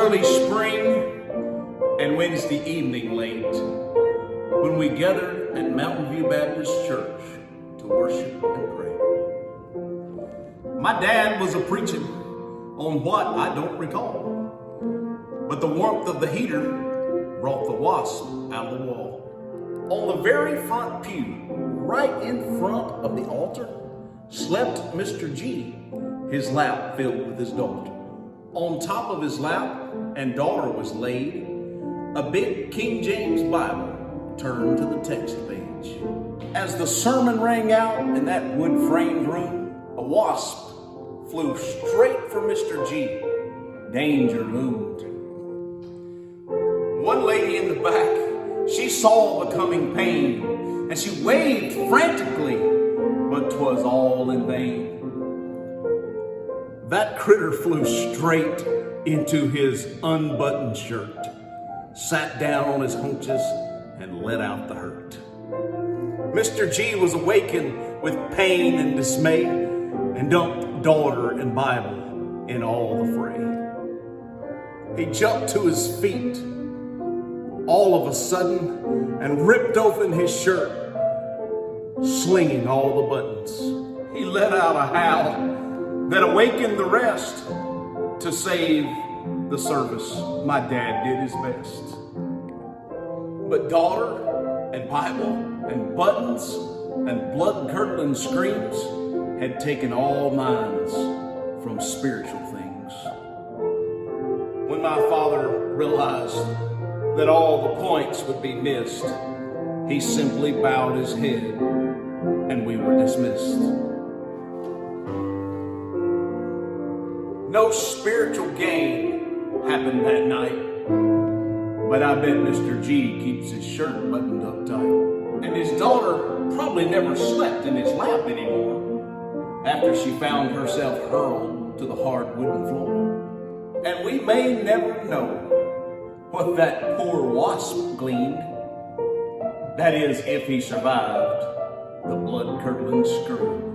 Early spring and Wednesday evening late, when we gathered at Mountain View Baptist Church to worship and pray. My dad was a preaching on what I don't recall, but the warmth of the heater brought the wasp out of the wall. On the very front pew, right in front of the altar, slept Mr. G, his lap filled with his daughter. On top of his lap and daughter was laid a big King James Bible turned to the text page. As the sermon rang out in that wood-framed room, a wasp flew straight for Mr. G. Danger loomed. One lady in the back, she saw the coming pain, and she waved frantically, but 'twas all in vain. That critter flew straight into his unbuttoned shirt, sat down on his haunches, and let out the hurt. Mr. G was awakened with pain and dismay, and dumped daughter and Bible in all the fray. He jumped to his feet all of a sudden and ripped open his shirt, slinging all the buttons. He let out a howl that awakened the rest. To save the service, my dad did his best. But daughter and Bible and buttons and blood-curdling screams had taken all minds from spiritual things. When my father realized that all the points would be missed, he simply bowed his head and we were dismissed. No spiritual gain happened that night, but I bet Mr. G keeps his shirt buttoned up tight. And his daughter probably never slept in his lap anymore after she found herself hurled to the hard wooden floor. And we may never know what that poor wasp gleaned. That is, if he survived the blood-curdling scream.